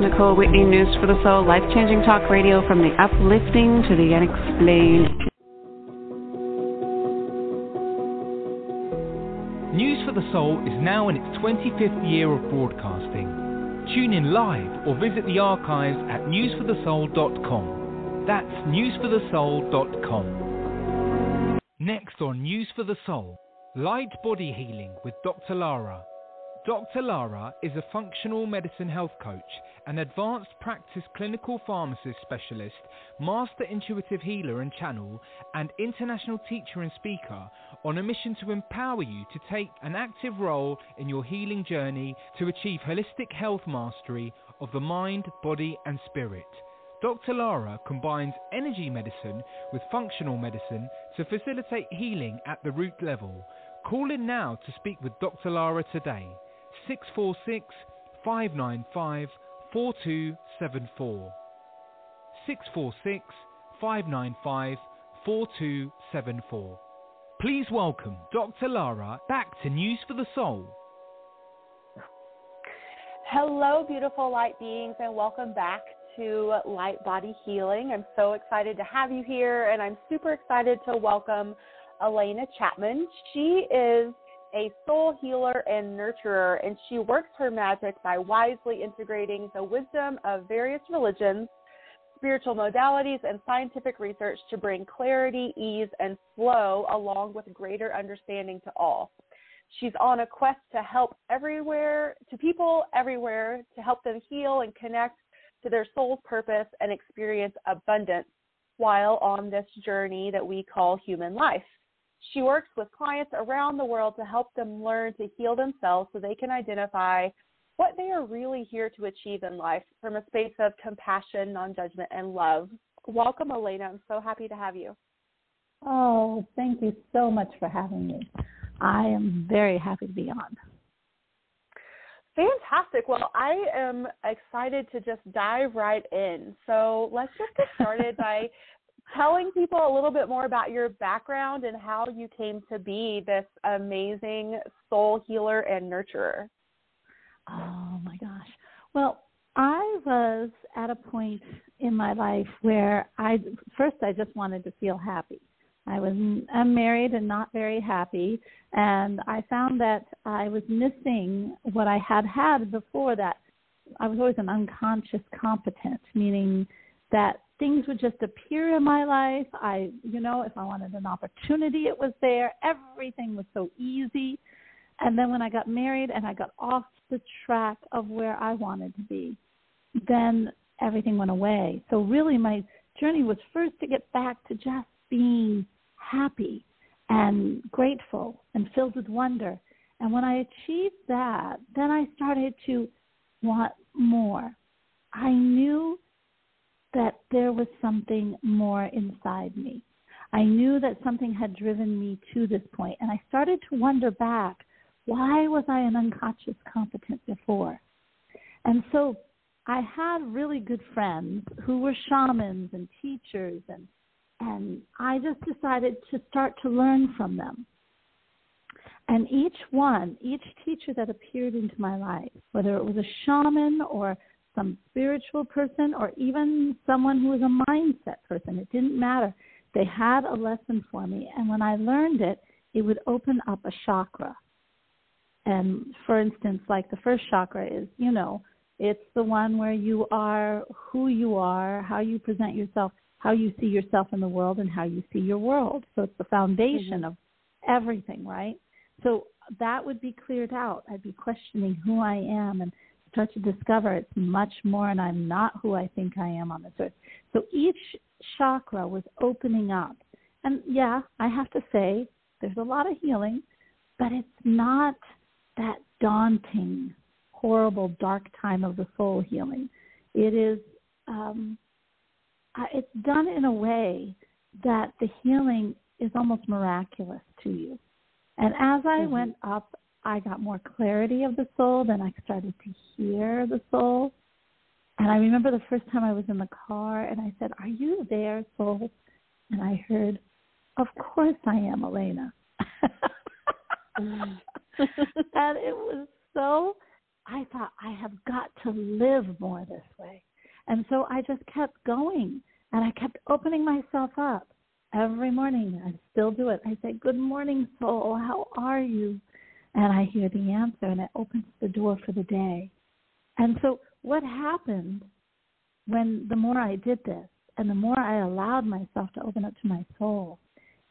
Nicole Whitney, News for the Soul, life-changing talk radio from the uplifting to the unexplained. News for the Soul is now in its 25th year of broadcasting. Tune in live or visit the archives at newsforthesoul.com. That's newsforthesoul.com. Next on News for the Soul, Light Body Healing with Dr. Lara. Dr. Lara is a functional medicine health coach, an advanced practice clinical pharmacist specialist, master intuitive healer and channel, and international teacher and speaker on a mission to empower you to take an active role in your healing journey to achieve holistic health mastery of the mind, body and spirit. Dr. Lara combines energy medicine with functional medicine to facilitate healing at the root level. Call in now to speak with Dr. Lara today. 646-595-4274. 646-595-4274. Please welcome Dr. Lara back to News for the Soul. Hello, beautiful light beings, and welcome back to Light Body Healing. I'm so excited to have you here, and I'm super excited to welcome Alena Chapman. She is a soul healer and nurturer, and she works her magic by wisely integrating the wisdom of various religions, spiritual modalities, and scientific research to bring clarity, ease, and flow along with greater understanding to all. She's on a quest to help people everywhere, to help them heal and connect to their soul's purpose and experience abundance while on this journey that we call human life. She works with clients around the world to help them learn to heal themselves so they can identify what they are really here to achieve in life from a space of compassion, non-judgment, and love. Welcome, Alena. I'm so happy to have you. Oh, thank you so much for having me. I am very happy to be on. Fantastic. Well, I am excited to just dive right in. So let's just get started by telling people a little bit more about your background and how you came to be this amazing soul healer and nurturer. Oh, my gosh. Well, I was at a point in my life where I just wanted to feel happy. I'm married and not very happy, and I found that I was missing what I had before that. I was always an unconscious competent, meaning that things would just appear in my life. If I wanted an opportunity, it was there. Everything was so easy. And then when I got married and I got off the track of where I wanted to be, then everything went away. So really my journey was first to get back to just being happy and grateful and filled with wonder. And when I achieved that, then I started to want more. I knew that there was something more inside me. I knew that something had driven me to this point, and I started to wonder back, why was I an unconscious competent before? And so I had really good friends who were shamans and teachers, and I just decided to start to learn from them. And each teacher that appeared into my life, whether it was a shaman or some spiritual person or even someone who was a mindset person, it didn't matter. They had a lesson for me, and when I learned it, it would open up a chakra. And for instance, like the first chakra is, it's the one where you are who you are, how you present yourself, how you see yourself in the world, and how you see your world. So it's the foundation of everything, right? So that would be cleared out. I'd be questioning who I am and start to discover it's much more, and I'm not who I think I am on this earth. So each chakra was opening up. And yeah, I have to say, there's a lot of healing, but it's not that daunting, horrible, dark time of the soul healing. It is, it's done in a way that the healing is almost miraculous to you. And as I went up, I got more clarity of the soul. Then I started to hear the soul. And I remember the first time I was in the car and I said, "Are you there, soul?" And I heard, "Of course I am, Alena." And it was so I thought, I have got to live more this way. And so I just kept going, and I kept opening myself up. Every morning, I still do it. I say, good morning, soul. How are you? And I hear the answer, and it opens the door for the day. And so what happened when the more I did this and the more I allowed myself to open up to my soul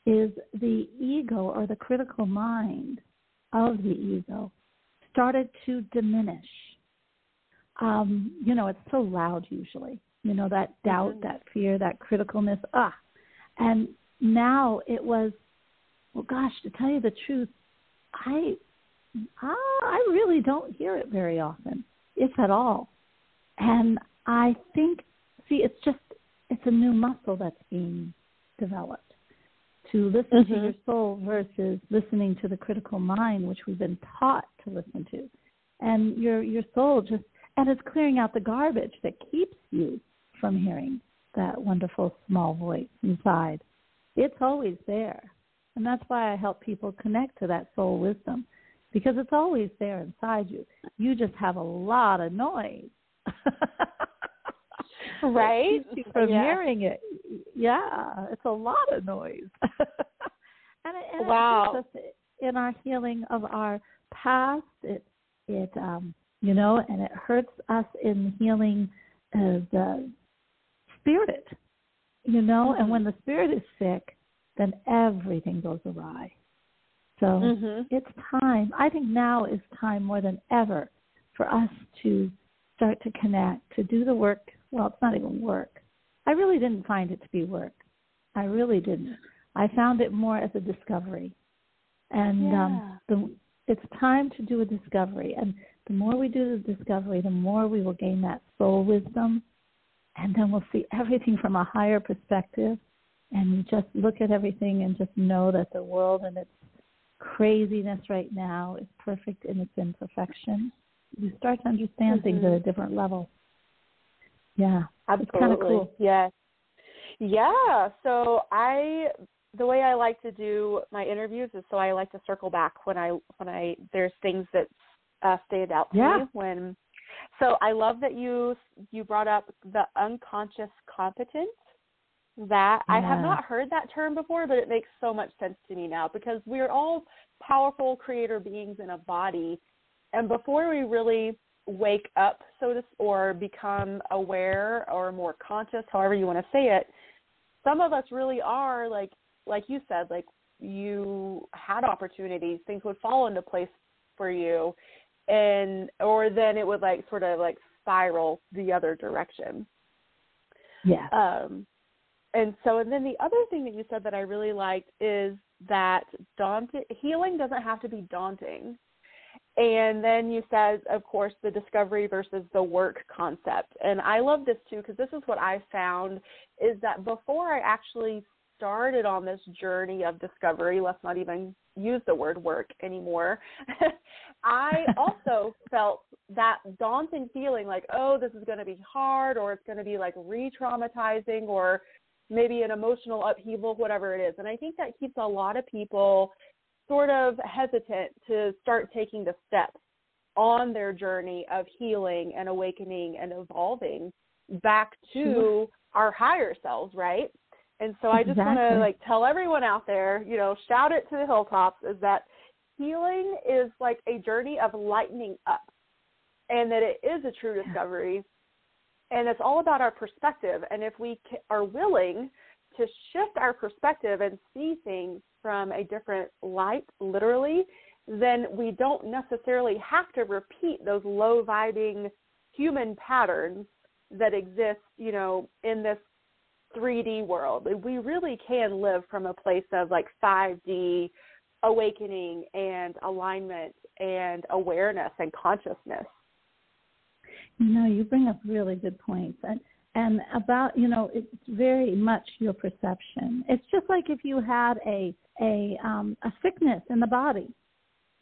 is the ego, or the critical mind of the ego, started to diminish. It's so loud usually, that doubt, that fear, that criticalness. And now it was, well, gosh, to tell you the truth, I really don't hear it very often, if at all. And I think, it's a new muscle that's being developed, to listen to your soul versus listening to the critical mind, which we've been taught to listen to. And your soul and it's clearing out the garbage that keeps you from hearing that wonderful small voice inside. It's always there. And that's why I help people connect to that soul wisdom, because it's always there inside you. You just have a lot of noise. Right? Keeps you from hearing it. Yeah, it's a lot of noise. and it wow. helps us in our healing of our past. It and it hurts us in healing the spirit, and when the spirit is sick, then everything goes awry. So it's time. I think now is time more than ever for us to start to connect, to do the work. Well, it's not even work. I really didn't find it to be work. I really didn't. I found it more as a discovery. And it's time to do a discovery. And the more we do the discovery, the more we will gain that soul wisdom. And then we'll see everything from a higher perspective. And you just look at everything and just know that the world and its craziness right now is perfect in its imperfection. You start to understand things at a different level. Yeah, absolutely. It's kind of cool. Yes. Yeah. So the way I like to do my interviews is I like to circle back when I there's things that stand out to me. So I love that you brought up the unconscious competence. That I have not heard that term before, but it makes so much sense to me now, because we're all powerful creator beings in a body, and before we really wake up, or become aware or more conscious, however you want to say it, some of us really are like you said, like you had opportunities, things would fall into place for you, or then it would sort of spiral the other direction. Yeah. And then the other thing that you said that I really liked is that healing doesn't have to be daunting. And then you said, of course, the discovery versus the work concept. And I love this too, because this is what I found is that before I actually started on this journey of discovery, let's not even use the word work anymore, I also felt that daunting feeling like, oh, this is going to be hard, or it's going to be re-traumatizing, or maybe an emotional upheaval, whatever it is. And I think that keeps a lot of people sort of hesitant to start taking the steps on their journey of healing and awakening and evolving back to our higher selves, right? And so I just want to tell everyone out there, shout it to the hilltops, is that healing is like a journey of lightening up, and that it is a true discovery. And it's all about our perspective. And if we are willing to shift our perspective and see things from a different light, literally, then we don't necessarily have to repeat those low-vibing human patterns that exist, in this 3D world. We really can live from a place of 5D awakening and alignment and awareness and consciousness. You bring up really good points. And about, it's very much your perception. It's just like if you had a sickness in the body.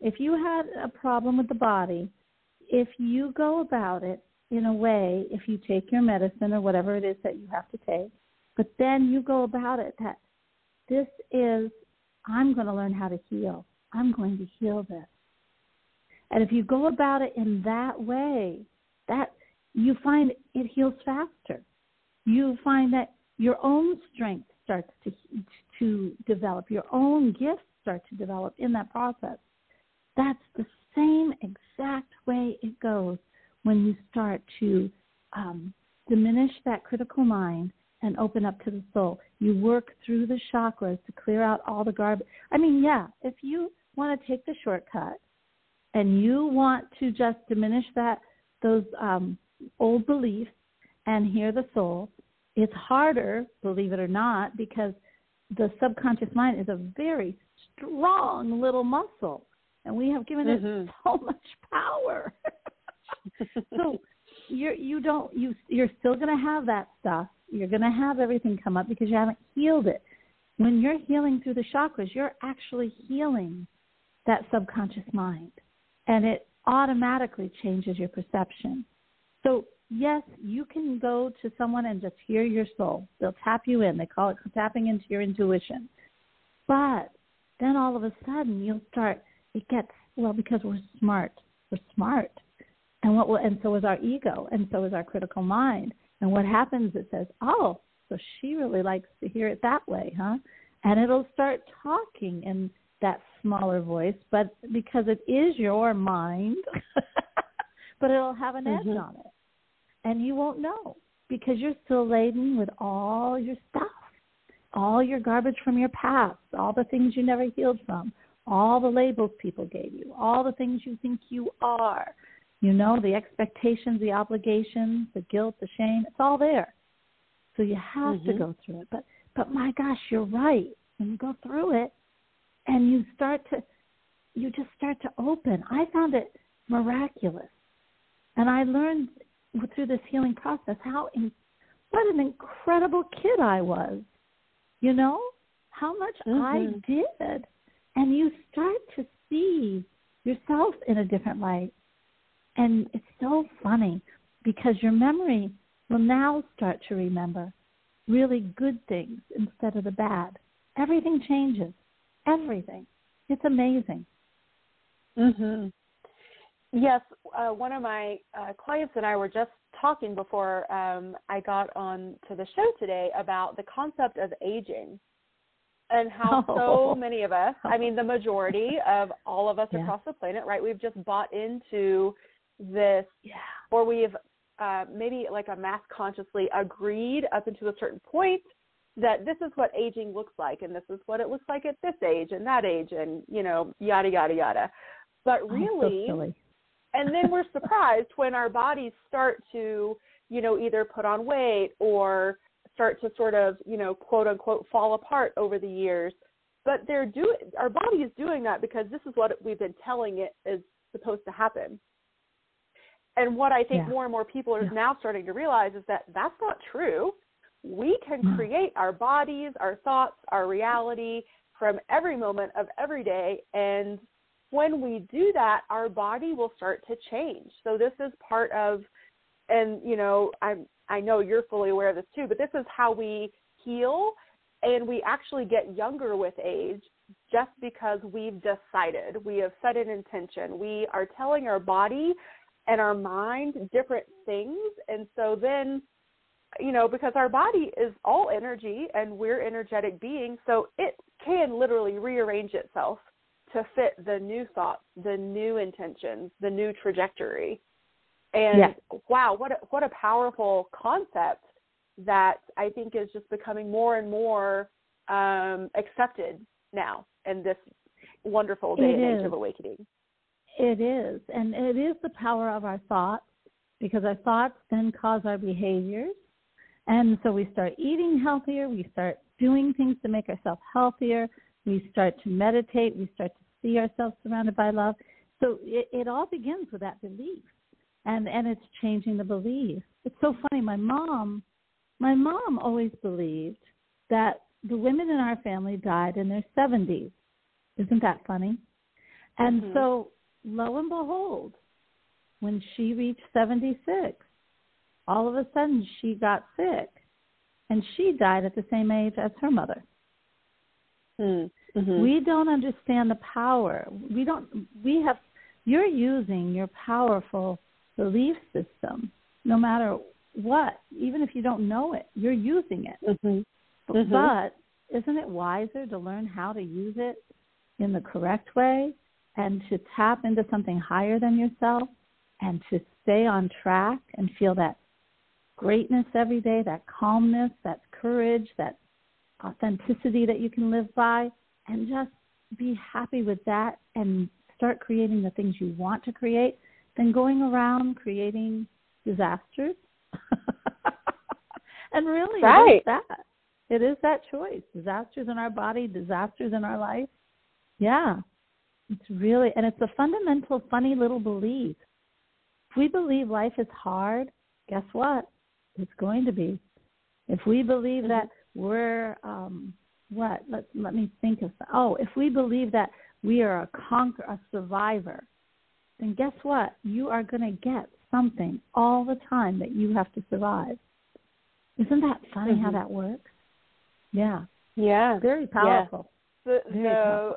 If you had a problem with the body, if you go about it in a way, if you take your medicine or whatever it is that you have to take, but then you go about it that this is, I'm going to learn how to heal. I'm going to heal this. And if you go about it in that way, that you find it heals faster. You find that your own strength starts to develop. Your own gifts start to develop in that process. That's the same exact way it goes when you start to diminish that critical mind and open up to the soul. You work through the chakras to clear out all the garbage. I mean, yeah, if you want to take the shortcut and you want to just diminish those old beliefs and hear the soul, it's harder, believe it or not, because the subconscious mind is a very strong little muscle, and we have given it so much power. So you're still going to have that stuff. You're going to have everything come up because you haven't healed it. When you're healing through the chakras, you're actually healing that subconscious mind, and it automatically changes your perception. So, yes, you can go to someone and just hear your soul. They'll tap you in. They call it tapping into your intuition. But then all of a sudden you'll start, because we're smart. We're smart. And so is our ego, and so is our critical mind. And what happens, it says, oh, so she really likes to hear it that way, huh? And it'll start talking in that smaller voice, but because it is your mind, but it'll have an edge on it. And you won't know because you're still laden with all your stuff, all your garbage from your past, all the things you never healed from, all the labels people gave you, all the things you think you are. You know, the expectations, the obligations, the guilt, the shame, it's all there. So you have to go through it. But my gosh, you're right. When you go through it and you just start to open. I found it miraculous. And I learned through this healing process what an incredible kid I was. You know, how much I did. And you start to see yourself in a different light. And it's so funny because your memory will now start to remember really good things instead of the bad. Everything changes. Everything. It's amazing. Yes, one of my clients and I were just talking before I got on to the show today about the concept of aging and how so many of us, I mean, the majority of all of us across the planet, right, we've just bought into this, or we've maybe like a mass consciously agreed up until a certain point that this is what aging looks like, and this is what it looks like at this age and that age, and, you know, yada, yada, yada. But really, so silly. And then we're surprised when our bodies start to, you know, either put on weight or start to sort of, you know, quote unquote, fall apart over the years. But our body is doing that because this is what we've been telling it is supposed to happen. And what I think more and more people are now starting to realize is that that's not true. We can create our bodies, our thoughts, our reality from every moment of every day. And when we do that, our body will start to change. So this is part of, and, you know, I know you're fully aware of this too, but this is how we heal, and we actually get younger with age just because we've decided. We have set an intention. We are telling our body and our mind different things. And so then, you know, because our body is all energy and we're energetic beings, so it can literally rearrange itself to fit the new thoughts, the new intentions, the new trajectory. And wow, what a powerful concept that I think is just becoming more and more accepted now in this wonderful day and age of awakening. It is. And it is the power of our thoughts, because our thoughts then cause our behaviors. And so we start eating healthier. We start doing things to make ourselves healthier. We start to meditate. We start to see ourselves surrounded by love. So it all begins with that belief. And it's changing the belief. It's so funny. My mom always believed that the women in our family died in their 70s. Isn't that funny? And so, lo and behold, when she reached 76, all of a sudden she got sick, and she died at the same age as her mother. We don't understand the power. We have you're using your powerful belief system, no matter what, even if you don't know it, you're using it. But isn't it wiser to learn how to use it in the correct way and to tap into something higher than yourself and to stay on track and feel that greatness every day, that calmness, that courage, that authenticity that you can live by, and just be happy with that and start creating the things you want to create than going around creating disasters? And really, it is that. It is that choice. Disasters in our body, disasters in our life. Yeah. It's really, and it's a fundamental, funny little belief. If we believe life is hard, guess what? It's going to be. If we believe that we're, let me think of, if we believe that we are a survivor, then guess what? You are going to get something all the time that you have to survive. Isn't that funny how that works? Yeah. Yeah. Very powerful. Yeah.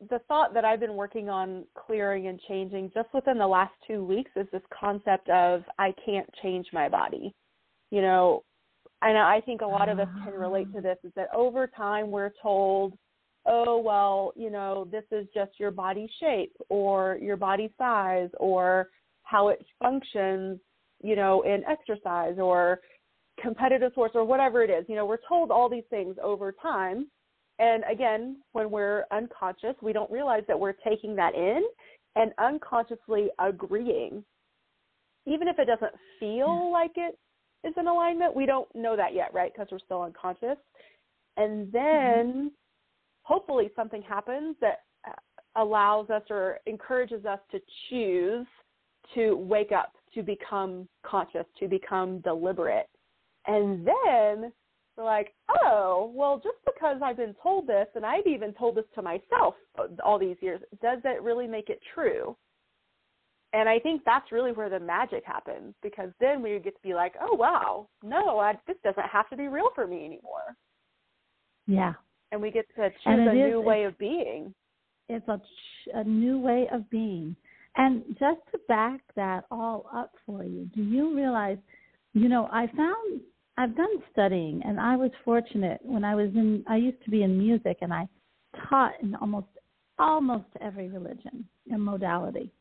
The thought that I've been working on clearing and changing just within the last 2 weeks is this concept of I can't change my body. You know, and I think a lot of us can relate to this, is that over time we're told, oh, well, you know, this is just your body shape or your body size or how it functions, you know, in exercise or competitive sports or whatever it is. You know, we're told all these things over time. And again, when we're unconscious, we don't realize that we're taking that in and unconsciously agreeing. Even if it doesn't feel like it is in alignment, we don't know that yet, right? Because we're still unconscious. And then hopefully something happens that allows us or encourages us to choose to wake up, to become conscious, to become deliberate. And then we're like, oh, well, just because I've been told this, and I've even told this to myself all these years, does that really make it true? And I think that's really where the magic happens, because then we get to be like, oh, wow, no, this doesn't have to be real for me anymore. Yeah. And we get to choose a new way of being. It's a new way of being. And just to back that all up for you, do you realize, you know, I've done studying, and I was fortunate when I used to be in music, and I taught in almost every religion and modality.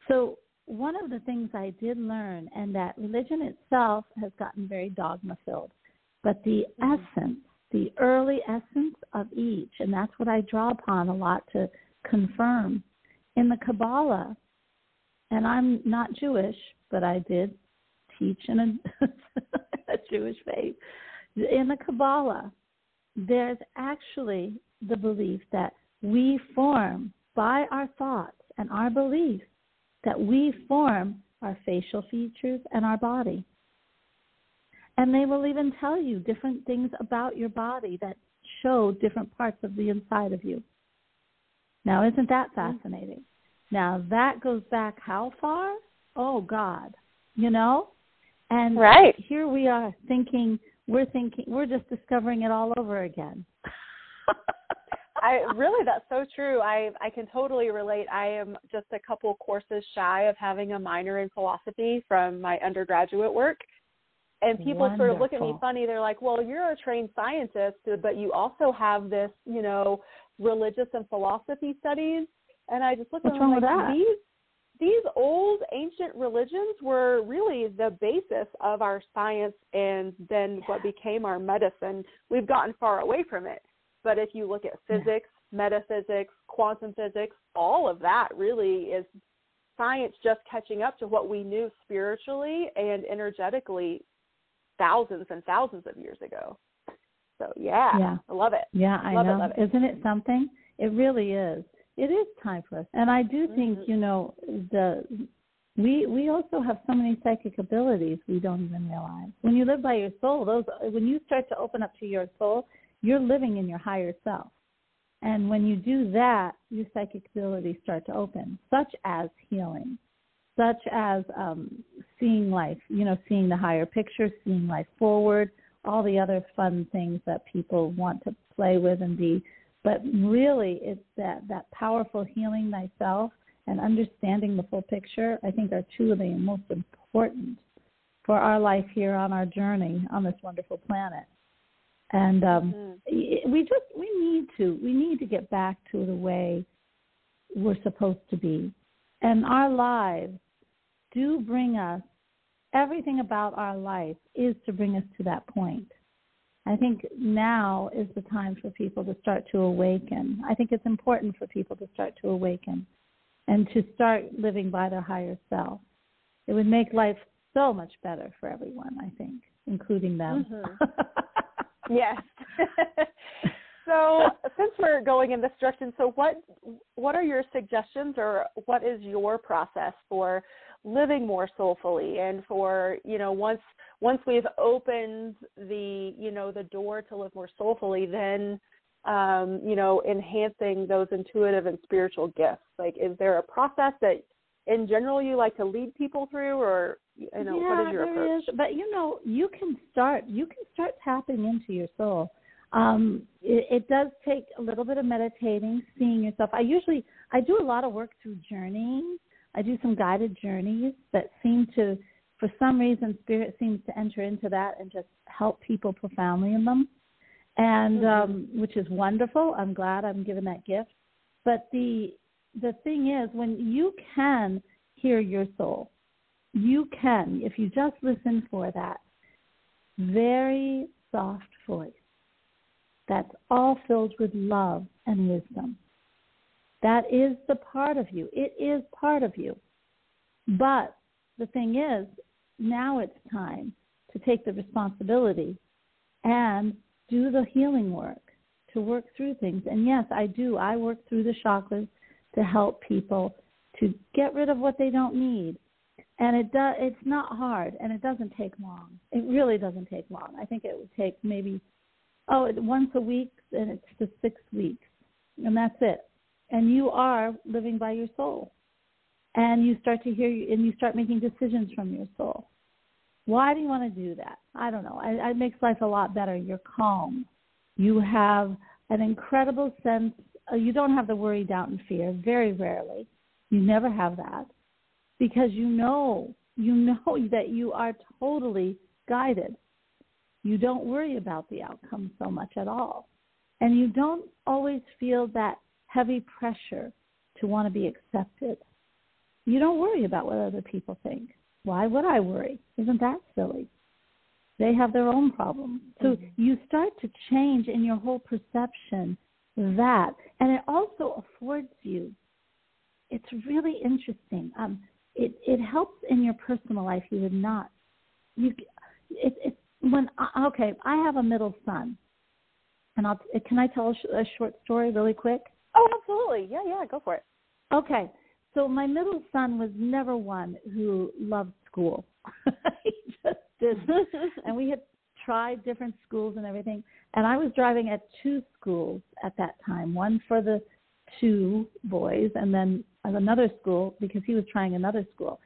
So one of the things I did learn, and that religion itself has gotten very dogma-filled, but the essence, the early essence of each, and that's what I draw upon a lot to confirm. In the Kabbalah, and I'm not Jewish, but I did teach in a Jewish faith. In the Kabbalah, there's actually the belief that we form, by our thoughts and our beliefs, that we form our facial features and our body. And they will even tell you different things about your body that show different parts of the inside of you. Now, isn't that fascinating? Now, that goes back how far? Oh, God, you know? And here we are we're just discovering it all over again. That's so true. I can totally relate. I am just a couple courses shy of having a minor in philosophy from my undergraduate work. And people sort of look at me funny. They're like, well, you're a trained scientist, but you also have this, you know, religious and philosophy studies. And I just look at them like, these old ancient religions were really the basis of our science and then what became our medicine. We've gotten far away from it. But if you look at physics, metaphysics, quantum physics, all of that really is science just catching up to what we knew spiritually and energetically thousands and thousands of years ago. So, I love it. Yeah, I know. Love it. Isn't it something? It really is. It is time for us. And I do think, you know, we also have so many psychic abilities we don't even realize. When you live by your soul, when you start to open up to your soul, you're living in your higher self. And when you do that, your psychic abilities start to open, such as healing, such as seeing life, you know, seeing the higher picture, seeing life forward, all the other fun things that people want to play with and be. But really, it's that powerful healing thyself and understanding the full picture, I think, are two of the most important for our life here on our journey on this wonderful planet. And we need to get back to the way we're supposed to be. And our lives do bring us, everything about our life is to bring us to that point. I think now is the time for people to start to awaken. I think it's important for people to start to awaken and to start living by their higher self. It would make life so much better for everyone, I think, including them. Yes. So since we're going in this direction, so what are your suggestions, or what is your process for living more soulfully, and for, once we've opened the door to live more soulfully, then enhancing those intuitive and spiritual gifts? Like, is there a process that in general you like to lead people through, or what is your approach? But you can start tapping into your soul. It does take a little bit of meditating, seeing yourself. I do a lot of work through journeying. I do some guided journeys that seem to, for some reason, Spirit seems to enter into that and just help people profoundly in them, and which is wonderful. I'm glad I'm given that gift. But the thing is, when you can hear your soul, you can, if you just listen for that very soft voice that's all filled with love and wisdom. That is the part of you. It is part of you. But the thing is, now it's time to take the responsibility and do the healing work, to work through things. And yes, I do. I work through the chakras to help people to get rid of what they don't need. And it's not hard, and it doesn't take long. It really doesn't take long. I think it would take maybe, once a week, and it's for 6 weeks. And that's it. And you are living by your soul. And you start to hear, and you start making decisions from your soul. Why do you want to do that? I don't know. It makes life a lot better. You're calm. You have an incredible sense. You don't have the worry, doubt, and fear. Very rarely. You never have that, because you know that you are totally guided. You don't worry about the outcome so much at all. And you don't always feel that heavy pressure to want to be accepted. You don't worry about what other people think. Why would I worry? Isn't that silly? They have their own problems. So you start to change in your whole perception that. And it also affords you, it's really interesting. It helps in your personal life. You would not. I have a middle son. And can I tell a short story really quick? Oh, absolutely. Yeah, go for it. Okay. So my middle son was never one who loved school. He just didn't. And we had tried different schools and everything. And I was driving at 2 schools at that time, one for the 2 boys and then another school because he was trying another school.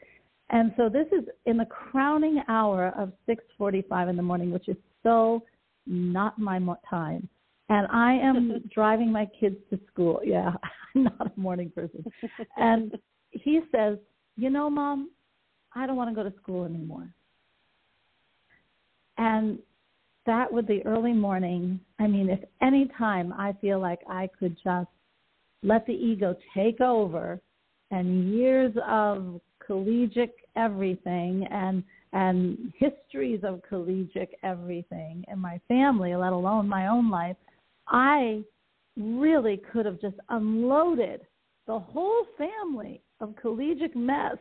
And so this is in the crowning hour of 6:45 in the morning, which is so not my time. And I am driving my kids to school. Yeah, I'm not a morning person. And he says, Mom, I don't want to go to school anymore. And that with the early morning, if any time I feel like I could just let the ego take over, and years of collegiate everything and histories of collegiate everything in my family, let alone my own life, I really could have just unloaded the whole family of collegiate mess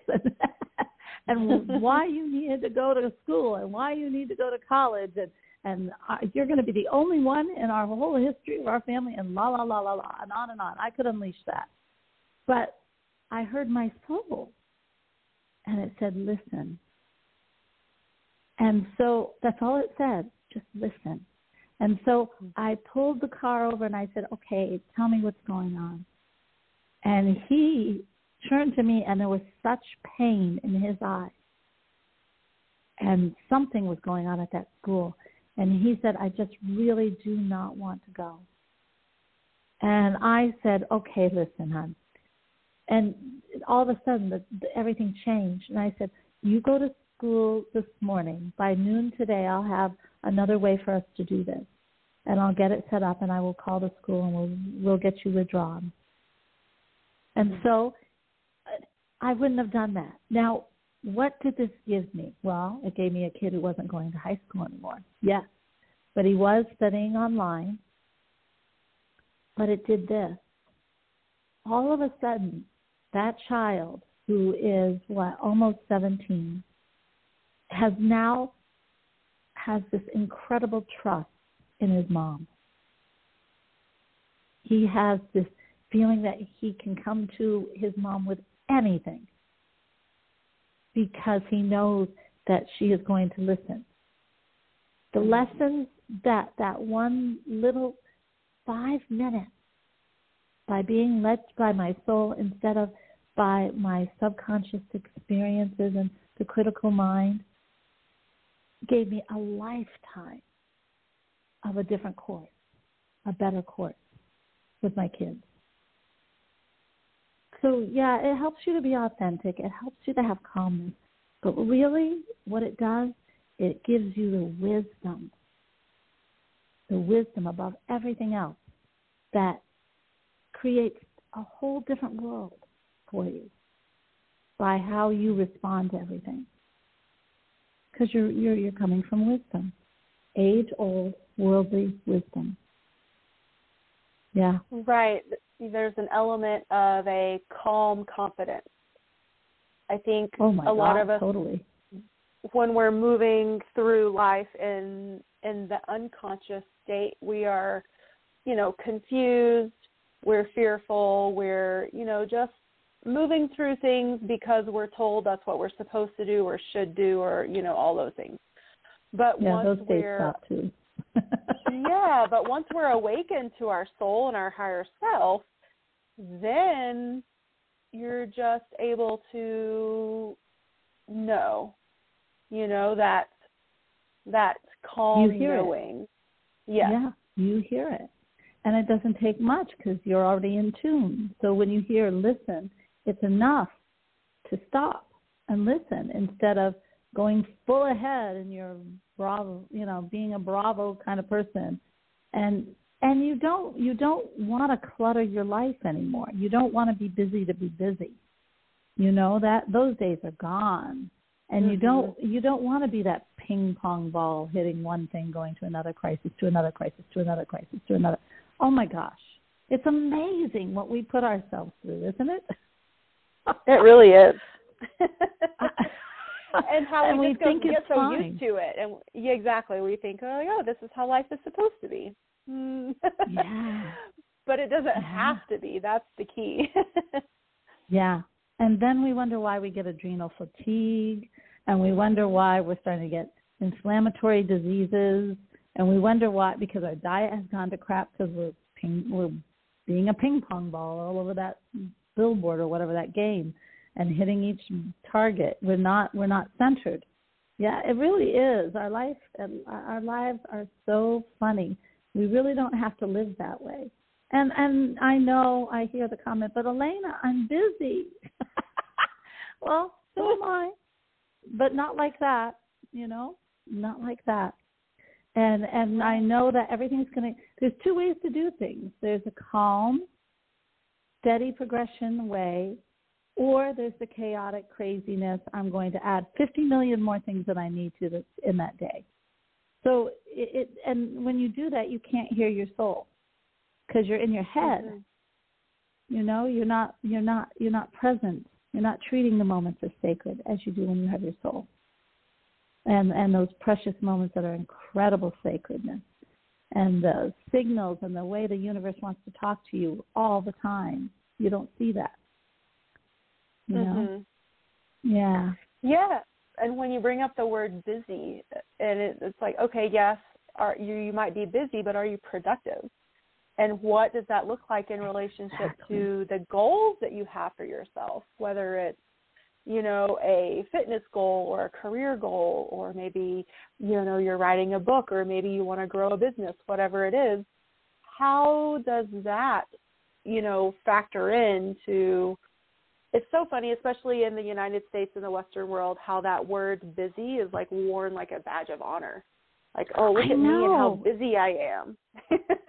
and why you needed to go to school and why you need to go to college and you're going to be the only one in our whole history of our family and la, la, la, la, la, and on and on. I could unleash that. But I heard my soul, and it said, listen. And so that's all it said, just listen. And so I pulled the car over and I said, okay, tell me what's going on. And he turned to me and there was such pain in his eyes. And something was going on at that school. And he said, I just really do not want to go. And I said, okay, listen, hon. And all of a sudden, everything changed. And I said, you go to school this morning. By noon today, I'll have another way for us to do this. And I'll get it set up, and I will call the school, and we'll get you withdrawn. And so I wouldn't have done that. Now, what did this give me? Well, it gave me a kid who wasn't going to high school anymore. Yes. But he was studying online. But it did this. All of a sudden, that child who is, almost 17, has this incredible trust in his mom. He has this feeling that he can come to his mom with anything because he knows that she is going to listen. The lessons that one little 5 minutes, by being led by my soul instead of by my subconscious experiences and the critical mind, gave me a lifetime of a different course, a better course with my kids. So, yeah, it helps you to be authentic. It helps you to have calmness. But really, what it does, it gives you the wisdom above everything else that creates a whole different world for you by how you respond to everything. Because you're coming from wisdom, age-old, worldly wisdom. Yeah. Right. There's an element of a calm confidence. I think a lot of us, totally, when we're moving through life in the unconscious state, we are, confused, we're fearful, we're, just moving through things because we're told that's what we're supposed to do or should do or, all those things. But once those days stop too. Yeah, but once we're awakened to our soul and our higher self, then you're just able to know, that calm knowing. Yes. Yeah, you hear it. And it doesn't take much because you're already in tune. So when you hear listen, it's enough to stop and listen instead of going full ahead and you're bravo, being a bravo kind of person. And you don't want to clutter your life anymore. You don't want to be busy to be busy. That those days are gone. And you don't want to be that ping pong ball hitting one thing, going to another crisis, to another crisis, to another crisis, to another. Oh my gosh. It's amazing what we put ourselves through, isn't it? It really is. And how and we just get so fine. used to it. And yeah, exactly. We think, this is how life is supposed to be. Yeah. But it doesn't have to be. That's the key. Yeah. And then we wonder why we get adrenal fatigue, and we wonder why we're starting to get inflammatory diseases, and we wonder why, because our diet has gone to crap because we're being a ping pong ball all over that billboard or whatever, that game, and hitting each target. We're not centered. Yeah, it really is. Our lives are so funny. We really don't have to live that way. And I know I hear the comment, but Alena, I'm busy. Well, so am I, but not like that, not like that. And I know that everything's there's two ways to do things. There's a calm, steady progression way, or there's the chaotic craziness. I'm going to add 50 million more things than I need to in that day. So and when you do that, you can't hear your soul because you're in your head. Mm-hmm. You're not present. You're not treating the moments as sacred as you do when you have your soul. And those precious moments that are incredible sacredness, and the signals and the way the universe wants to talk to you all the time. You don't see that. You know? Yeah. Yeah. And when you bring up the word busy, and it's like, okay, yes, you might be busy, but are you productive? And what does that look like in relationship to the goals that you have for yourself, whether it's, a fitness goal or a career goal, or maybe, you're writing a book, or maybe you want to grow a business, whatever it is. How does that, factor into it's so funny, especially in the United States and the Western world, how that word busy is like worn like a badge of honor. Like, oh, look at me and how busy I am.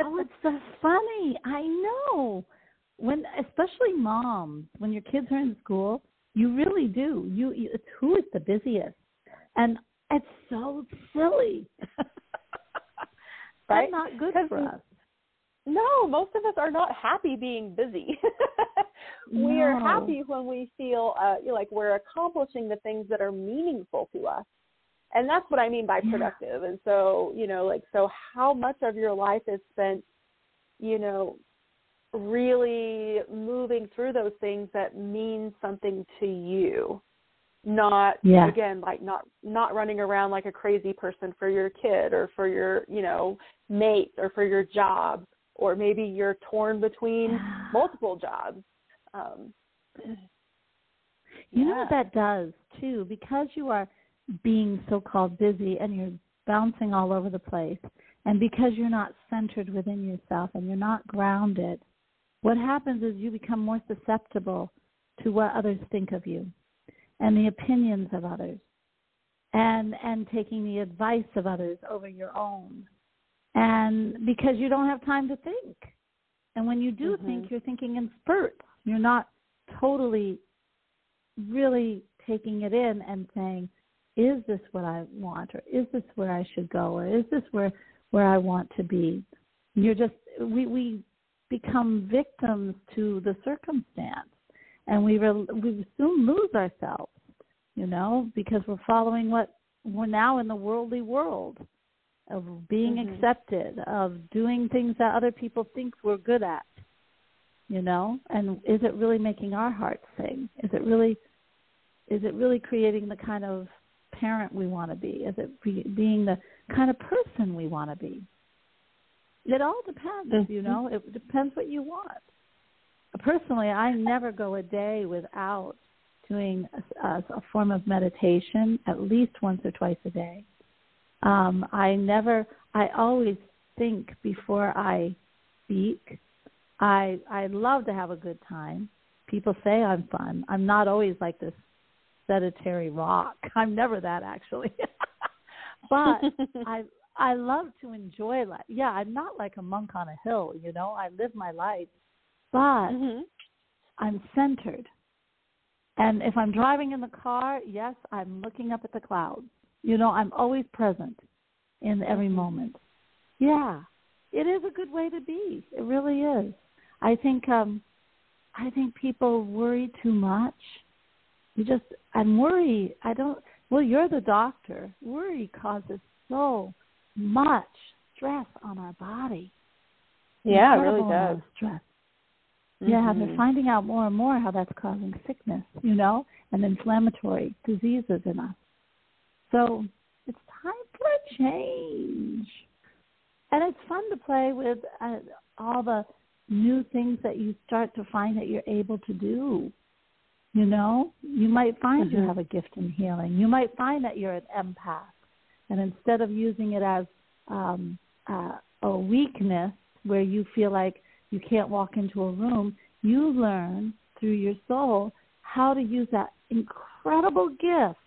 Oh, it's so funny. I know. Especially moms, when your kids are in school, you really do. It's who is the busiest. And it's so silly. Right? That's not good for us. No, most of us are not happy being busy. We are happy when we feel like we're accomplishing the things that are meaningful to us. And that's what I mean by productive. And so, so how much of your life is spent, really moving through those things that mean something to you, not, again, like not running around like a crazy person for your kid or for your, mate or for your job, or maybe you're torn between multiple jobs. You know what that does, too, because you are being so-called busy and you're bouncing all over the place, and because you're not centered within yourself and you're not grounded, what happens is you become more susceptible to what others think of you and the opinions of others and taking the advice of others over your own. And because you don't have time to think. And when you do think, you're thinking in spurts. You're not totally really taking it in and saying, is this what I want, or is this where I should go, or is this where I want to be? You're just, we become victims to the circumstance, and we soon lose ourselves, because we're following we're now in the worldly world of being accepted, of doing things that other people think we're good at, and is it really making our hearts sing? Is it really creating the kind of parent we want to be? Is it being the kind of person we want to be? It all depends, It depends what you want. Personally, I never go a day without doing a form of meditation at least once or twice a day. I always think before I speak. I love to have a good time. People say I'm fun. I'm not always like this sedentary rock. I'm never that, actually. But I love to enjoy life. Yeah, I'm not like a monk on a hill, I live my life. But I'm centered. And if I'm driving in the car, yes, I'm looking up at the clouds. I'm always present in every moment. Yeah, it is a good way to be. It really is. I think people worry too much. And worry, you're the doctor. Worry causes so much stress on our body. Yeah, it really does. Stress. Yeah, they're finding out more and more how that's causing sickness, and inflammatory diseases in us. So it's time for a change. And it's fun to play with all the new things that you start to find that you're able to do. You might find you have a gift in healing. You might find that you're an empath. And instead of using it as a weakness where you feel like you can't walk into a room, you learn through your soul how to use that incredible gift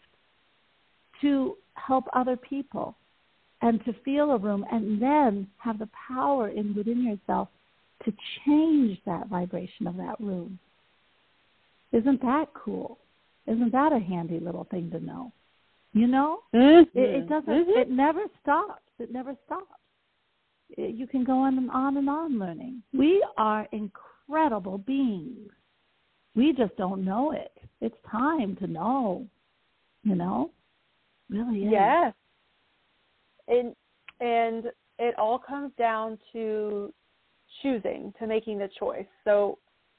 to help other people and to feel a room, and then have the power within yourself to change that vibration of that room. Isn't that cool? Isn't that a handy little thing to know? It doesn't. It never stops. It never stops. You can go on and on learning. We are incredible beings. We just don't know it. It's time to know. Really is. Yes. And it all comes down to choosing, to making the choice. So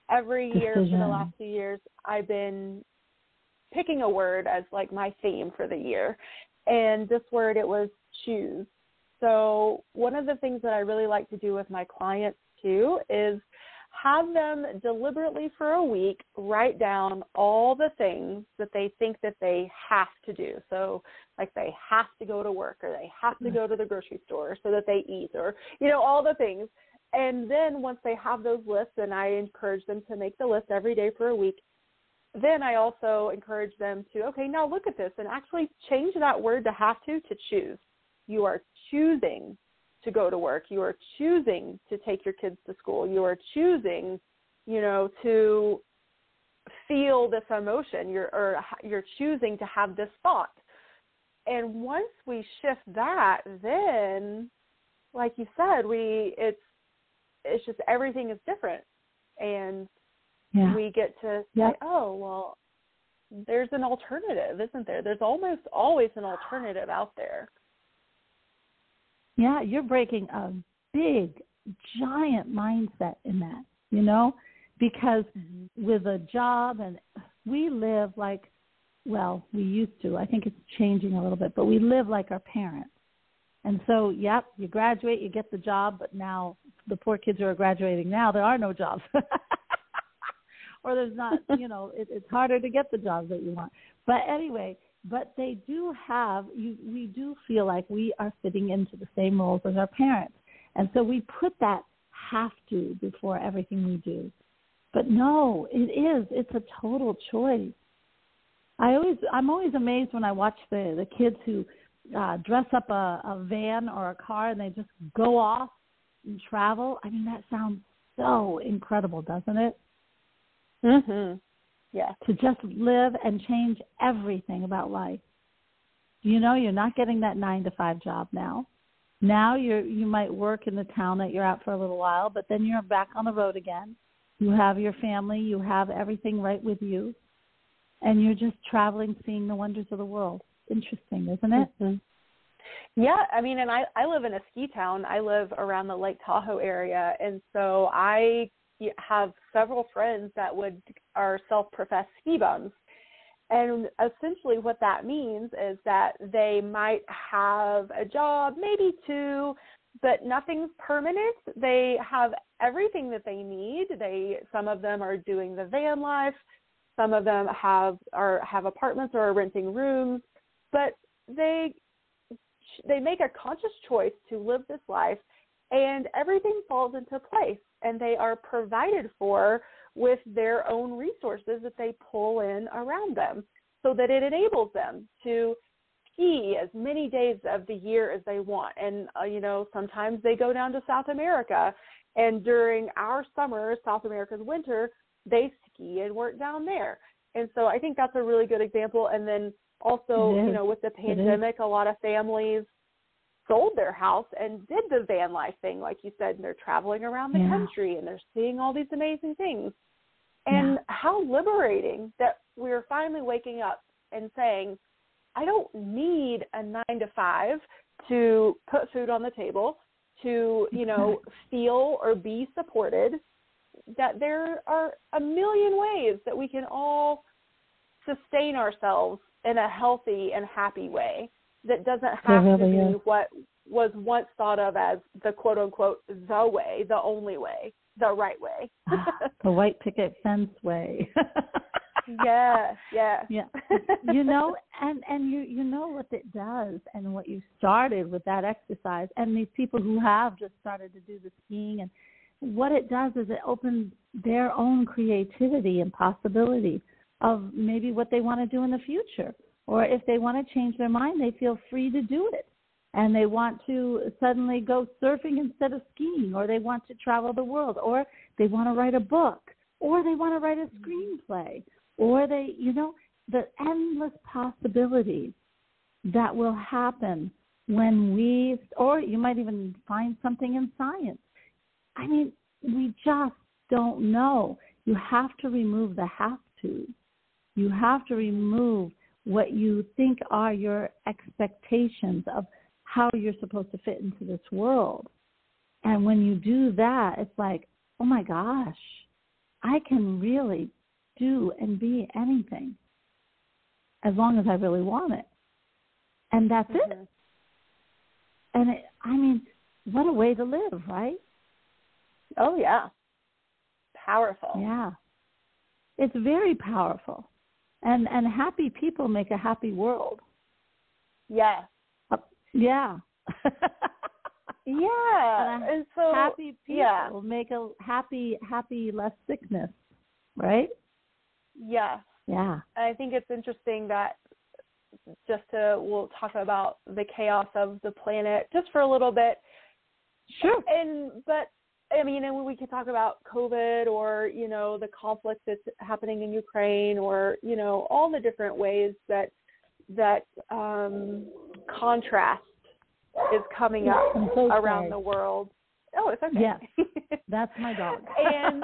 every year for the last 2 years, I've been picking a word as like my theme for the year. And this word, it was choose. So one of the things that I really like to do with my clients too is have them deliberately for a week write down all the things that they think that they have to do. So like they have to go to work, or they have to go to the grocery store so that they eat, or, all the things. And then once they have those lists, and I encourage them to make the list every day for a week, then I also encourage them to, okay, now look at this and actually change that word to have to choose. You are choosing to go to work. You are choosing to take your kids to school. You are choosing, to feel this emotion. You're choosing to have this thought. And once we shift that, then, like you said, it's just everything is different. And we get to say, oh, well, there's an alternative, isn't there? There's almost always an alternative out there. Yeah, you're breaking a big, giant mindset in that, because with a job, and we live like, well, we used to. I think it's changing a little bit, but we live like our parents. And so, you graduate, you get the job, but now the poor kids who are graduating now, there are no jobs. Or there's not, it's harder to get the jobs that you want. But anyway, but they do have, we do feel like we are fitting into the same roles as our parents. And so we put that have to before everything we do. But no, it's a total choice. I'm always amazed when I watch the kids who dress up a van or a car and they just go off and travel. I mean, that sounds so incredible, doesn't it? Mm-hmm. Yeah. To just live and change everything about life. You're not getting that 9-to-5 job now. Now you might work in the town that you're at for a little while, but then you're back on the road again. You have your family, you have everything right with you, and you're just traveling, seeing the wonders of the world. Interesting, isn't it? Mm-hmm. Yeah, I mean, and I live in a ski town. I live around the Lake Tahoe area, and so I have several friends that are self-professed ski bums. And essentially what that means is that they might have a job, maybe two, but nothing's permanent. They have everything that they need. Some of them are doing the van life. Some of them have apartments or are renting rooms, but they make a conscious choice to live this life, and everything falls into place, and they are provided for with their own resources that they pull in around them, so that it enables them to ski as many days of the year as they want. And, sometimes they go down to South America, and during our summer, South America's winter, they ski and work down there. And so I think that's a really good example. And then also, with the pandemic, a lot of families sold their house and did the van life thing, like you said, and they're traveling around the country and they're seeing all these amazing things. And how liberating that we're finally waking up and saying, I don't need a 9-to-5 to put food on the table, to, feel or be supported, that there are a million ways that we can all sustain ourselves in a healthy and happy way that doesn't have to be what was once thought of as the quote-unquote the way, the only way, the right way. The white picket fence way. Yeah. And you know what it does, and what you started with that exercise, and these people who have just started to do the skiing, and what it does is it opens their own creativity and possibility of maybe what they want to do in the future. Or if they want to change their mind, they feel free to do it. And they want to suddenly go surfing instead of skiing, or they want to travel the world, or they want to write a book, or they want to write a screenplay, or the endless possibilities that will happen when or you might even find something in science. I mean, we just don't know. You have to remove the have to. You have to remove what you think are your expectations of how you're supposed to fit into this world. And when you do that, it's like, oh my gosh, I can really do and be anything as long as I really want it. And that's it. And what a way to live, right? Oh, yeah. Powerful. Yeah. It's very powerful. And happy people make a happy world. Yeah. Yeah. Yeah. And so happy people make a happy less sickness, right? Yes. Yeah. I think it's interesting that we'll talk about the chaos of the planet just for a little bit. Sure. But I mean, and we could talk about COVID or, the conflict that's happening in Ukraine or, all the different ways that contrast is coming up around the world. Oh, it's okay. Yes, that's my dog. And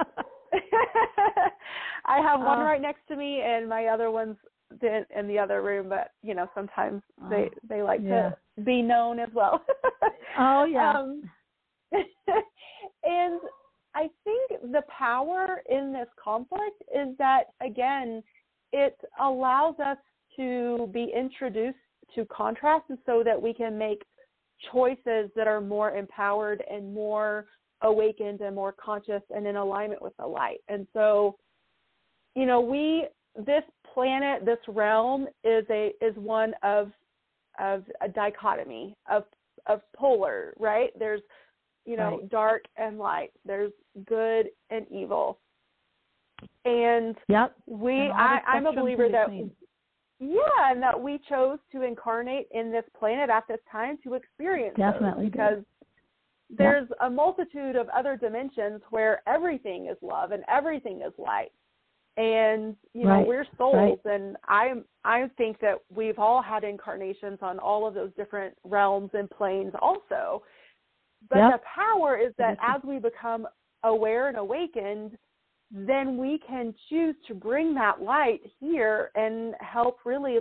I have one right next to me, and my other one's in the other room. But sometimes they like to be known as well. Oh yeah. And I think the power in this conflict is that, again, it allows us to be introduced to contrast so that we can make choices that are more empowered and more awakened and more conscious and in alignment with the light. And so, this planet, this realm is one of a dichotomy of polar, right? There's, right. dark and light. There's good and evil. And yep. I'm a believer that and that we chose to incarnate in this planet at this time to experience definitely those, because there's a multitude of other dimensions where everything is love and everything is light. And we're souls, and I think that we've all had incarnations on all of those different realms and planes also. But the power is that as we become aware and awakened, then we can choose to bring that light here and help really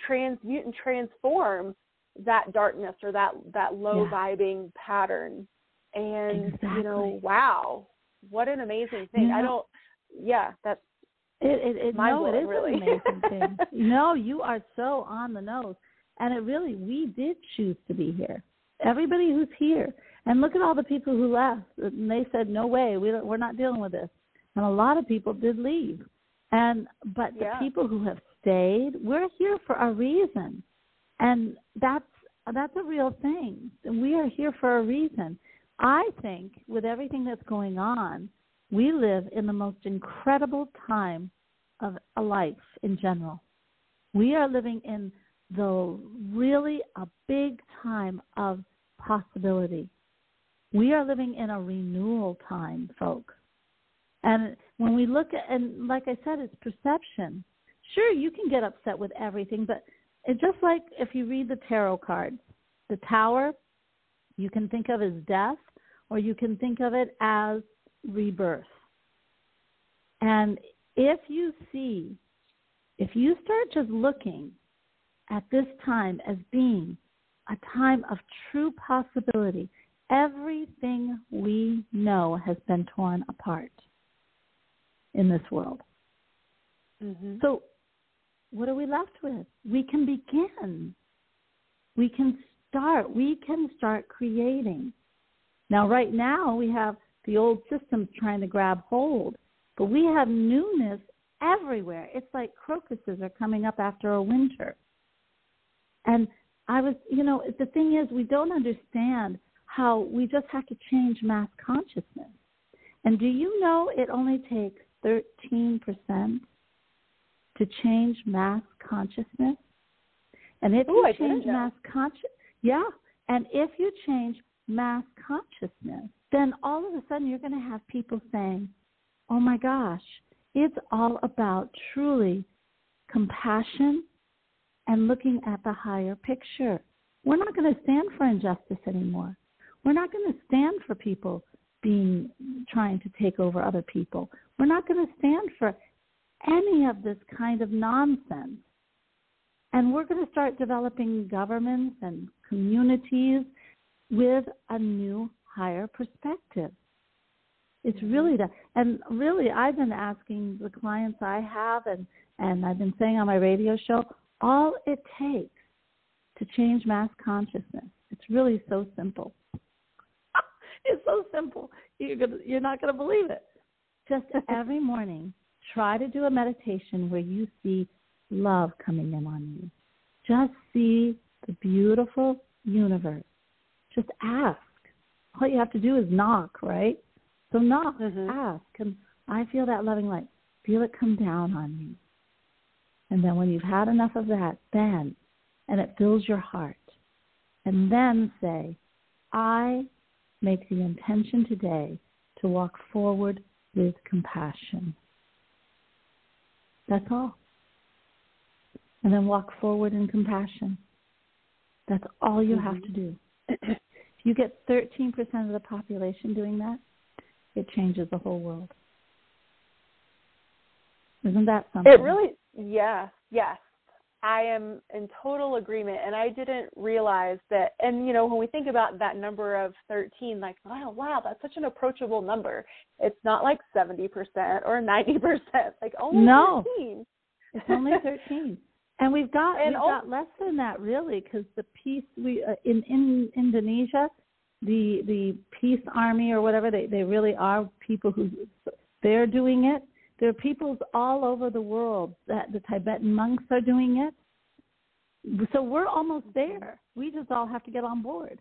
transmute and transform that darkness or that low vibing pattern. And, wow, what an amazing thing. That's it mind-blowing, is really. an amazing thing. No, you are so on the nose. And we did choose to be here. Everybody who's here. And look at all the people who left. And they said, no way, we're not dealing with this. And a lot of people did leave. But the people who have stayed, we're here for a reason. And that's a real thing. We are here for a reason. I think with everything that's going on, we live in the most incredible time of a life in general. We are living in really a big time of possibility. We are living in a renewal time, folks. And when we look at, and like I said, it's perception. Sure, you can get upset with everything, but it's just like if you read the tarot cards, the Tower, you can think of as death, or you can think of it as rebirth. And if you start just looking at this time as being a time of true possibility, everything we know has been torn apart in this world. Mm-hmm. So what are we left with? We can begin. We can start creating. Now, right now, we have the old systems trying to grab hold, but we have newness everywhere. It's like crocuses are coming up after a winter. And the thing is, we don't understand how we just have to change mass consciousness. And do you know it only takes 13% to change mass consciousness? And if you change mass consciousness, and if you change mass consciousness, then all of a sudden you're going to have people saying, oh my gosh, it's all about truly compassion and looking at the higher picture. We're not going to stand for injustice anymore. We're not going to stand for people trying to take over other people. We're not going to stand for any of this kind of nonsense. And we're going to start developing governments and communities with a new, higher perspective. It's really that. And really, I've been asking the clients I have, and I've been saying on my radio show, all it takes to change mass consciousness. It's really so simple. It's so simple. You're not going to believe it. Just every morning, try to do a meditation where you see love coming in on you. Just see the beautiful universe. Just ask. All you have to do is knock, right? So knock, ask. And I feel that loving light. Feel it come down on me. And then when you've had enough of that, and it fills your heart, and then say, I make the intention today to walk forward with compassion. That's all. And then walk forward in compassion. That's all you have to do. If you get 13% of the population doing that, it changes the whole world. Isn't that something? It really, yes. I am in total agreement, and I didn't realize that. And, you know, when we think about that number of 13, like, wow, that's such an approachable number. It's not like 70% or 90%, like only 13. It's only 13. And we've got less than that, really, because the peace, in Indonesia, the peace army or whatever, they really are people who, they're doing it. There are peoples all over the world that the Tibetan monks are doing it. So we're almost there. We just all have to get on board.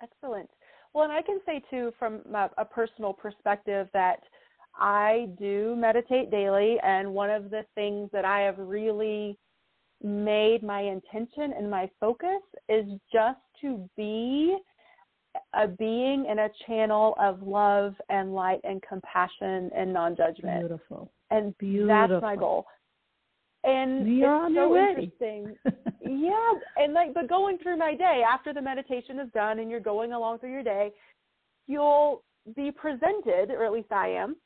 Excellent. Well, and I can say, too, from a personal perspective that I do meditate daily, and one of the things that I have really made my intention and my focus is just to be a being and a channel of love and light and compassion and non-judgment. Beautiful. And that's my goal. And you're it's on your way. Interesting. Yeah. And but going through my day after the meditation is done and you're going along through your day, you'll be presented, or at least I am,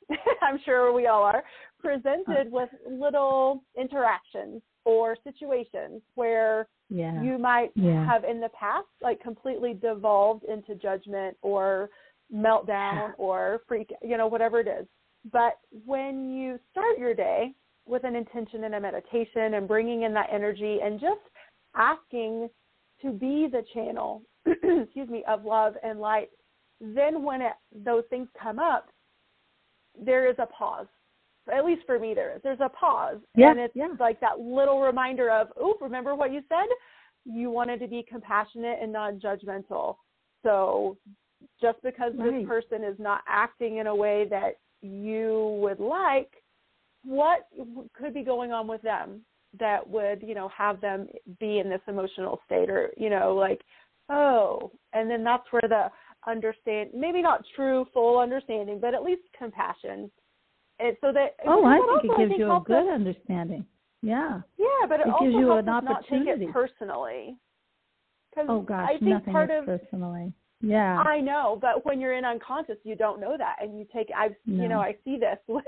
I'm sure we all are, presented with little interactions or situations where you might have in the past like completely devolved into judgment or meltdown or freak, whatever it is. But when you start your day with an intention and a meditation and bringing in that energy and just asking to be the channel, of love and light, then when those things come up, there is a pause. At least for me, there's a pause. And it's like that little reminder of, remember what you said? You wanted to be compassionate and non-judgmental. So just because this person is not acting in a way that you would like, what could be going on with them that would, have them be in this emotional state, or, and then that's where the maybe not true full understanding, but at least compassion. And so that I think it gives you a good understanding. Yeah. Yeah, but it also gives you helps an us not take opportunity. It personally. Oh gosh, I think nothing is personally. Yeah. I know, but when you're in unconscious, you don't know that, and you take. I see this with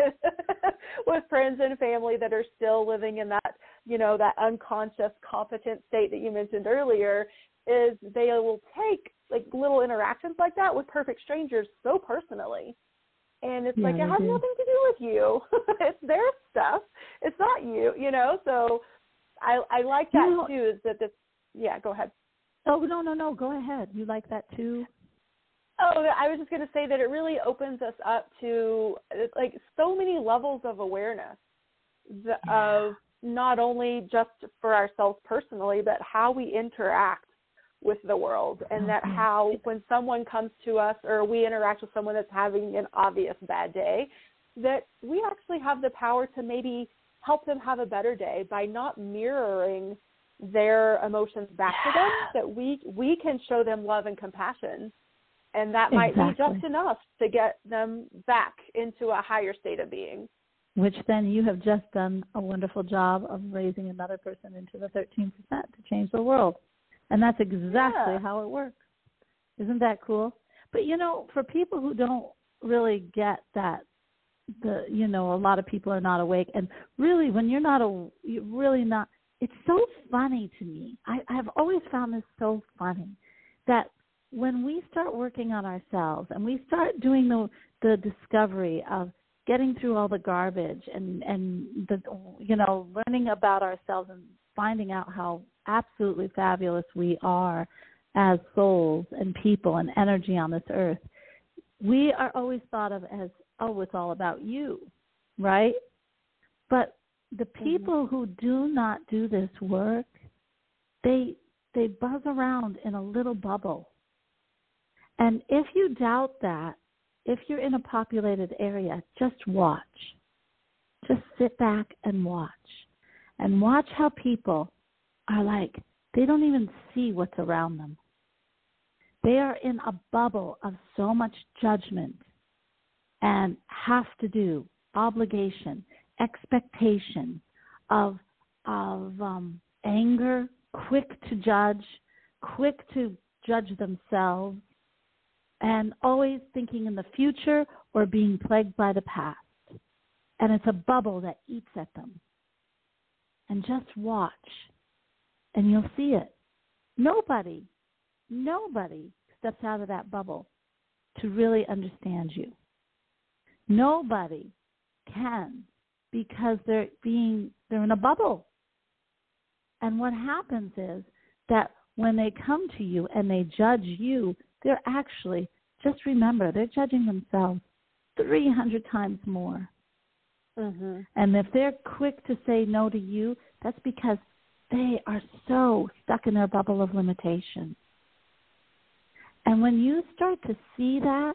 with friends and family that are still living in that, that unconscious competent state that you mentioned earlier. Is they will take like little interactions like that with perfect strangers so personally. And it's like, it has nothing to do with you. It's their stuff. It's not you, So I like that too, is that this, go ahead. Oh, no. Go ahead. You like that too? Oh, I was just going to say that it really opens us up to like so many levels of awareness of not only just for ourselves personally, but how we interact with the world, and that how when someone comes to us or we interact with someone that's having an obvious bad day, that we actually have the power to maybe help them have a better day by not mirroring their emotions back to them, that we can show them love and compassion, and that might be just enough to get them back into a higher state of being. Which then you have just done a wonderful job of raising another person into the 13% to change the world. And that's exactly how it works. Isn't that cool? But, for people who don't really get that, a lot of people are not awake. And really, when you're really not, it's so funny to me. I've always found this so funny that when we start working on ourselves and we start doing the discovery of getting through all the garbage and learning about ourselves and finding out how absolutely fabulous we are as souls and people and energy on this earth, we are always thought of as, it's all about you, right? But the people who do not do this work, they buzz around in a little bubble. And if you doubt that, if you're in a populated area, just watch. just sit back and watch how people are like, they don't even see what's around them. They are in a bubble of so much judgment and have to do, obligation, expectation of anger, quick to judge themselves, and always thinking in the future or being plagued by the past. And it's a bubble that eats at them. And just watch, and you'll see it. Nobody steps out of that bubble to really understand you. Nobody can, because they're in a bubble. And what happens is that when they come to you and they judge you, they're actually, just remember, they're judging themselves 300 times more. Mm-hmm. And if they're quick to say no to you, that's because they are so stuck in their bubble of limitation. And when you start to see that,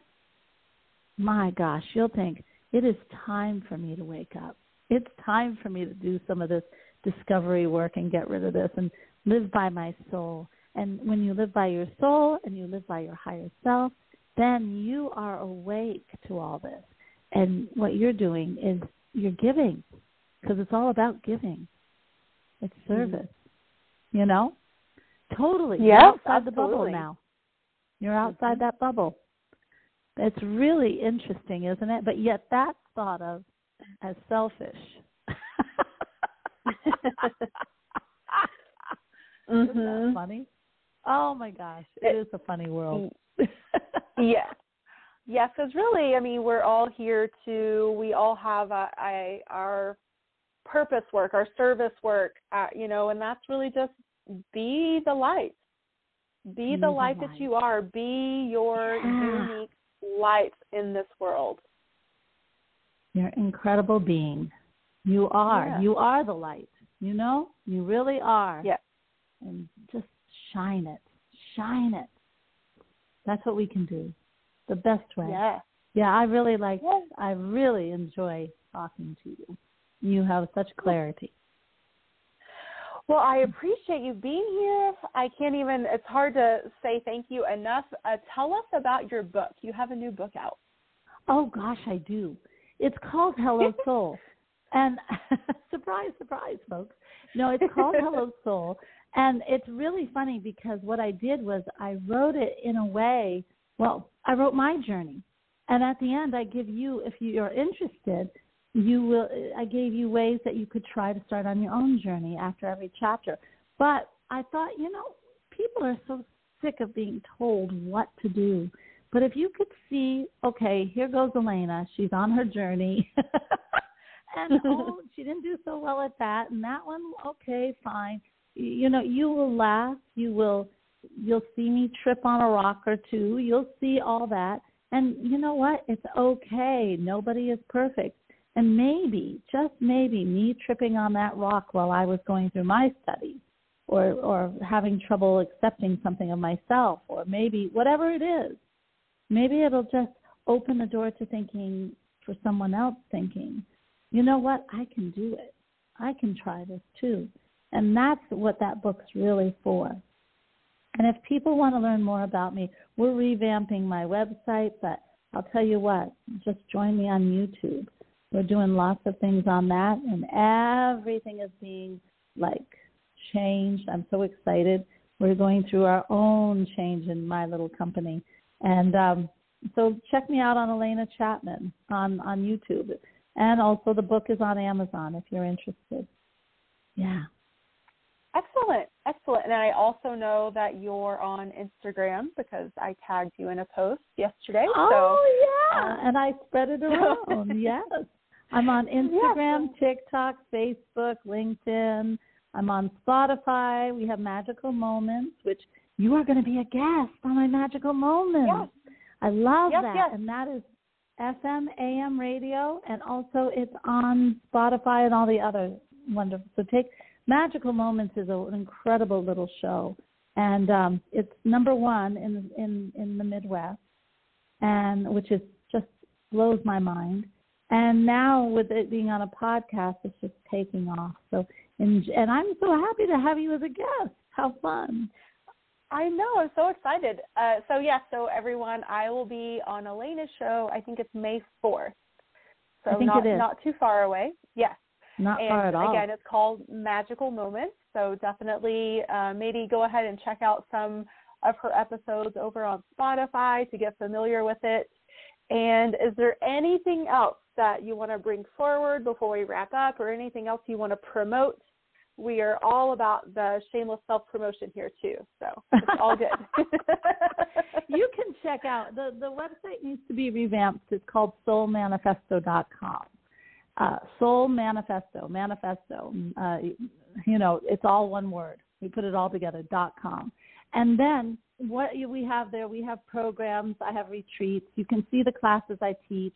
my gosh, you'll think, it is time for me to wake up. It's time for me to do some of this discovery work and get rid of this and live by my soul. And when you live by your soul and you live by your higher self, then you are awake to all this. And what you're doing is you're giving, because it's all about giving. It's service, you know? Totally. Yes, you're outside absolutely. the bubble now. You're outside that bubble. It's really interesting, isn't it? But yet that's thought of as selfish. Isn't that funny? Oh, my gosh. It is a funny world. Yeah. Yes, because really, I mean, we're all here we all have our purpose work, our service work, you know, and that's really just be the light. Be the light that you are. Be your unique light in this world. You're an incredible being. You are. Yeah. You are the light. You know? You really are. Yeah. And just shine it. Shine it. That's what we can do. The best way. Yeah. Yeah, I really enjoy talking to you. You have such clarity. Well, I appreciate you being here. It's hard to say thank you enough. Tell us about your book. You have a new book out. Oh, gosh, I do. It's called Hello Soul. And surprise, surprise, folks. No, it's called Hello Soul. And it's really funny because what I did was I wrote it in a way, I wrote my journey. And at the end, I give you, if you're interested, I gave you ways that you could try to start on your own journey after every chapter. But I thought, people are so sick of being told what to do. But if you could see, okay, here goes Alena. She's on her journey. And, she didn't do so well at that. And that one, okay, fine. You will laugh. You'll see me trip on a rock or two. You'll see all that. And you know what? It's okay. Nobody is perfect. And maybe, just maybe, me tripping on that rock while I was going through my studies or having trouble accepting something of myself, or maybe whatever it is, maybe it'll just open the door to thinking for someone else, thinking, you know what, I can do it. I can try this too. And that's what that book's really for. And if people want to learn more about me, we're revamping my website, but I'll tell you what, just join me on YouTube. We're doing lots of things on that, and everything is being, changed. I'm so excited. We're going through our own change in my little company. And so check me out on Alena Chapman on YouTube. And also the book is on Amazon if you're interested. Yeah. Excellent. Excellent. And I also know that you're on Instagram because I tagged you in a post yesterday. And I spread it around. Yes. I'm on Instagram, TikTok, Facebook, LinkedIn. I'm on Spotify. We have Magical Moments, which you are going to be a guest on my Magical Moments. Yes. I love that. Yes. And that is FM, AM radio, and also it's on Spotify and all the other wonderful. So Magical Moments is an incredible little show, and it's number one in the Midwest, and which is just blows my mind. And now with it being on a podcast, it's just taking off. So, and I'm so happy to have you as a guest. How fun. I know. I'm so excited. So everyone, I will be on Elena's show. I think it's May 4th. So I think it is. Not too far away. Yes. Not far at all. Again, it's called Magical Moments. So definitely maybe go ahead and check out some of her episodes over on Spotify to get familiar with it. And is there anything else that you want to bring forward before we wrap up, or anything else you want to promote? We are all about the shameless self-promotion here, too. So it's all good. You can check out, the website needs to be revamped. It's called soulmanifesto.com. Soul Manifesto, it's all one word. We put it all together, .com. And then what we have there, we have programs. I have retreats. You can see the classes I teach.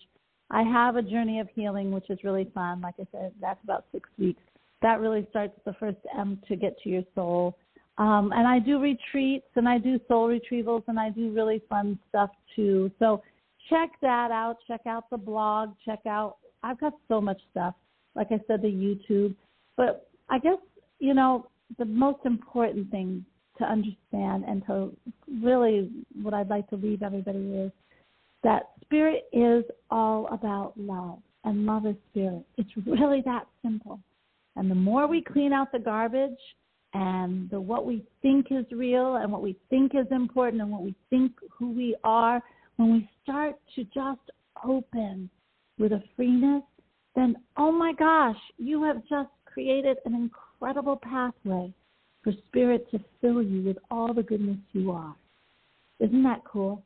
I have a journey of healing, which is really fun. Like I said, that's about 6 weeks. That really starts the first M to get to your soul. And I do retreats, and I do soul retrievals, and I do really fun stuff too. So check that out. Check out the blog. I've got so much stuff. Like I said, the YouTube. But I guess, the most important thing to understand and to really what I'd like to leave everybody is that spirit is all about love, and love is spirit. It's really that simple. And the more we clean out the garbage and what we think is real and what we think is important and what we think who we are, when we start to just open with a freeness, then, oh my gosh, you have just created an incredible pathway for spirit to fill you with all the goodness you are. Isn't that cool?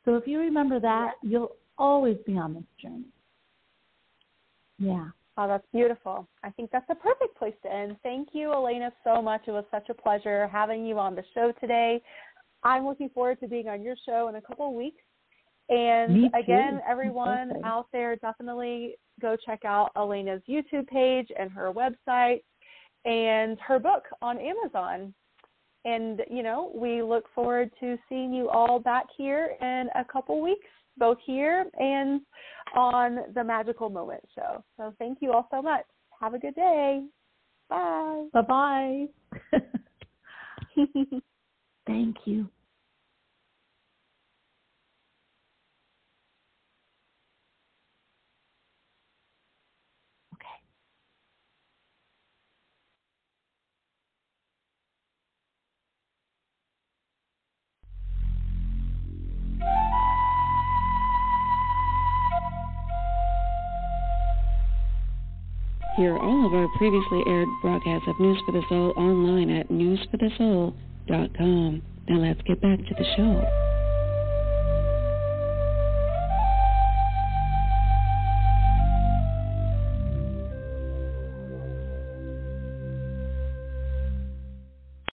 So if you remember that, you'll always be on this journey. Yeah. Oh, that's beautiful. I think that's a perfect place to end. Thank you, Alena, so much. It was such a pleasure having you on the show today. I'm looking forward to being on your show in a couple of weeks. And again, everyone out there, definitely go check out Alena's YouTube page and her website and her book on Amazon. And, we look forward to seeing you all back here in a couple weeks, both here and on the Magical Moment show. So thank you all so much. Have a good day. Bye. Bye-bye. Thank you. Hear all of our previously aired broadcasts of News for the Soul online at newsforthesoul.com. Now let's get back to the show.